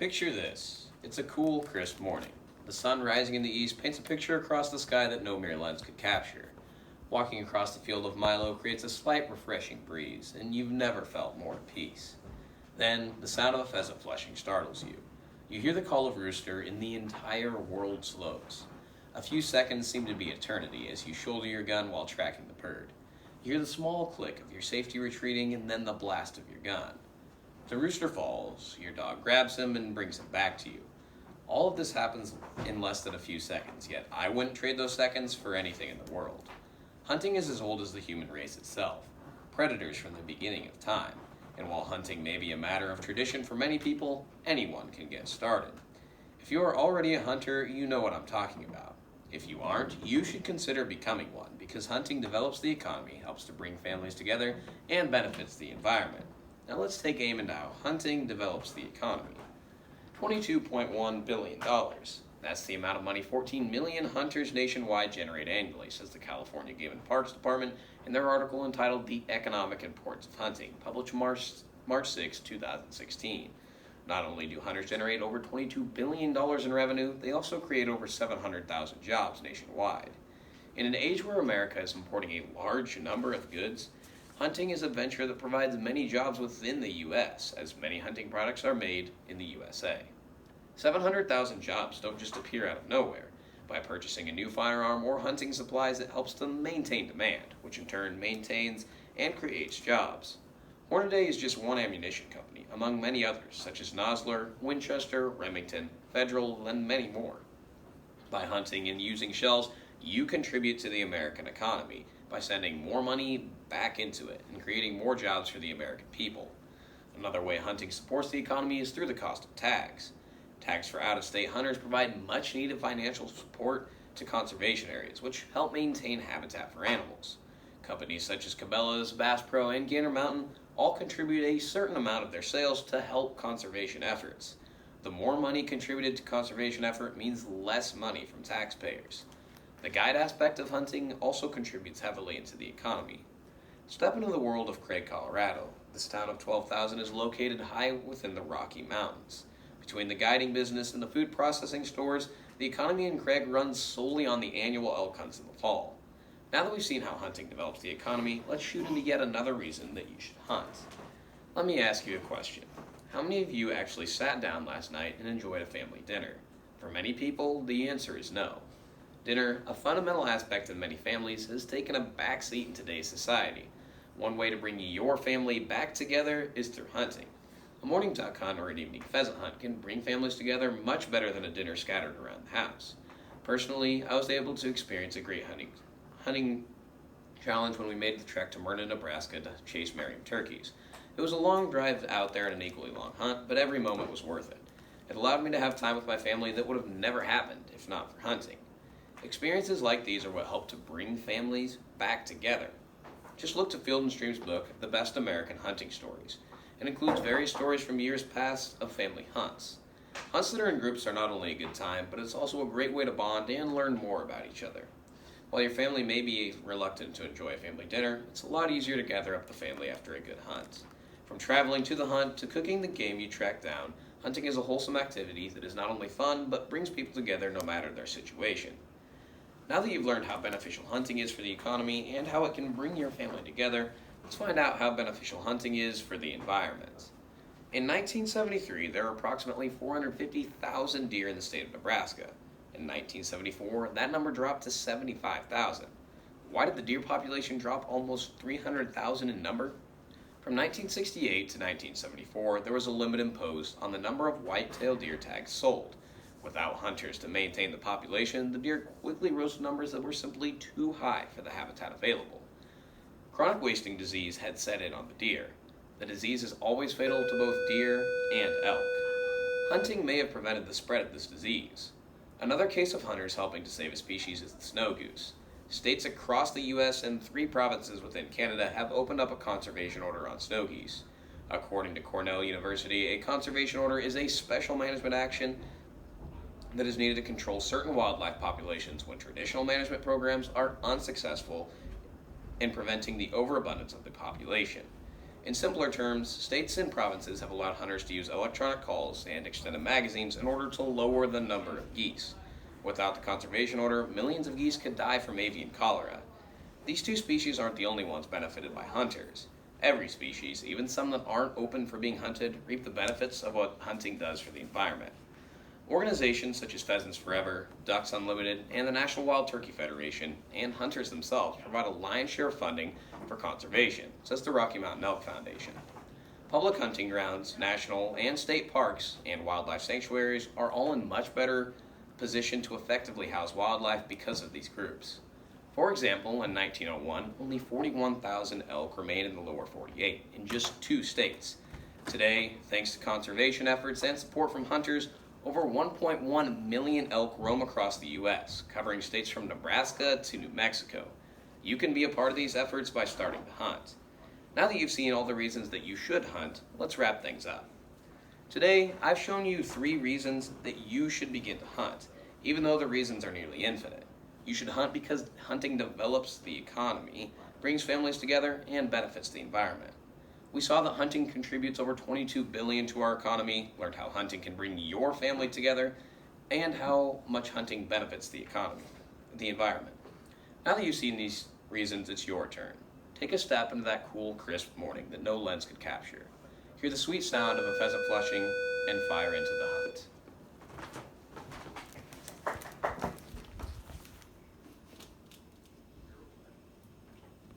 Picture this. It's a cool, crisp morning. The sun rising in the east paints a picture across the sky that no mere lens could capture. Walking across the field of Milo creates a slight, refreshing breeze, and you've never felt more at peace. Then, the sound of a pheasant flushing startles you. You hear the call of rooster, and the entire world slows. A few seconds seem to be eternity as you shoulder your gun while tracking the bird. You hear the small click of your safety retreating, and then the blast of your gun. The rooster falls, your dog grabs him and brings him back to you. All of this happens in less than a few seconds, yet I wouldn't trade those seconds for anything in the world. Hunting is as old as the human race itself, predators from the beginning of time, and while hunting may be a matter of tradition for many people, anyone can get started. If you are already a hunter, you know what I'm talking about. If you aren't, you should consider becoming one, because hunting develops the economy, helps to bring families together, and benefits the environment. Now let's take aim into how hunting develops the economy. $22.1 billion. That's the amount of money 14 million hunters nationwide generate annually, says the California Game and Parks Department in their article entitled The Economic Importance of Hunting, published March 6, 2016. Not only do hunters generate over $22 billion in revenue, they also create over 700,000 jobs nationwide. In an age where America is importing a large number of goods, hunting is a venture that provides many jobs within the U.S., as many hunting products are made in the USA. 700,000 jobs don't just appear out of nowhere. By purchasing a new firearm or hunting supplies, it helps to maintain demand, which in turn maintains and creates jobs. Hornady is just one ammunition company, among many others, such as Nosler, Winchester, Remington, Federal, and many more. By hunting and using shells, you contribute to the American economy by sending more money back into it and creating more jobs for the American people. Another way hunting supports the economy is through the cost of tags. Tags for out-of-state hunters provide much-needed financial support to conservation areas, which help maintain habitat for animals. Companies such as Cabela's, Bass Pro, and Gander Mountain all contribute a certain amount of their sales to help conservation efforts. The more money contributed to conservation effort means less money from taxpayers. The guide aspect of hunting also contributes heavily into the economy. Step into the world of Craig, Colorado. This town of 12,000 is located high within the Rocky Mountains. Between the guiding business and the food processing stores, the economy in Craig runs solely on the annual elk hunts in the fall. Now that we've seen how hunting develops the economy, let's shoot into yet another reason that you should hunt. Let me ask you a question. How many of you actually sat down last night and enjoyed a family dinner? For many people, the answer is no. Dinner, a fundamental aspect of many families, has taken a backseat in today's society. One way to bring your family back together is through hunting. A morning duck hunt or an evening pheasant hunt can bring families together much better than a dinner scattered around the house. Personally, I was able to experience a great hunting challenge when we made the trek to Myrna, Nebraska to chase Merriam turkeys. It was a long drive out there and an equally long hunt, but every moment was worth it. It allowed me to have time with my family that would have never happened if not for hunting. Experiences like these are what help to bring families back together. Just look to Field and Stream's book, The Best American Hunting Stories. It includes various stories from years past of family hunts. Hunts that are in groups are not only a good time, but it's also a great way to bond and learn more about each other. While your family may be reluctant to enjoy a family dinner, it's a lot easier to gather up the family after a good hunt. From traveling to the hunt to cooking the game you track down, hunting is a wholesome activity that is not only fun, but brings people together no matter their situation. Now that you've learned how beneficial hunting is for the economy and how it can bring your family together, let's find out how beneficial hunting is for the environment. In 1973, there were approximately 450,000 deer in the state of Nebraska. In 1974, that number dropped to 75,000. Why did the deer population drop almost 300,000 in number? From 1968 to 1974, there was a limit imposed on the number of white-tailed deer tags sold. Without hunters to maintain the population, the deer quickly rose to numbers that were simply too high for the habitat available. Chronic wasting disease had set in on the deer. The disease is always fatal to both deer and elk. Hunting may have prevented the spread of this disease. Another case of hunters helping to save a species is the snow goose. States across the U.S. and 3 provinces within Canada have opened up a conservation order on snow geese. According to Cornell University, a conservation order is a special management action that is needed to control certain wildlife populations when traditional management programs are unsuccessful in preventing the overabundance of the population. In simpler terms, states and provinces have allowed hunters to use electronic calls and extended magazines in order to lower the number of geese. Without the conservation order, millions of geese could die from avian cholera. These two species aren't the only ones benefited by hunters. Every species, even some that aren't open for being hunted, reap the benefits of what hunting does for the environment. Organizations such as Pheasants Forever, Ducks Unlimited, and the National Wild Turkey Federation, and hunters themselves provide a lion's share of funding for conservation, says the Rocky Mountain Elk Foundation. Public hunting grounds, national and state parks, and wildlife sanctuaries are all in much better position to effectively house wildlife because of these groups. For example, in 1901, only 41,000 elk remained in the lower 48 in just 2 states. Today, thanks to conservation efforts and support from hunters, over 1.1 million elk roam across the U.S., covering states from Nebraska to New Mexico. You can be a part of these efforts by starting to hunt. Now that you've seen all the reasons that you should hunt, let's wrap things up. Today, I've shown you 3 reasons that you should begin to hunt, even though the reasons are nearly infinite. You should hunt because hunting develops the economy, brings families together, and benefits the environment. We saw that hunting contributes over $22 billion to our economy, learned how hunting can bring your family together, and how much hunting benefits the economy, the environment. Now that you've seen these reasons, it's your turn. Take a step into that cool, crisp morning that no lens could capture. Hear the sweet sound of a pheasant flushing, and fire into the hunt.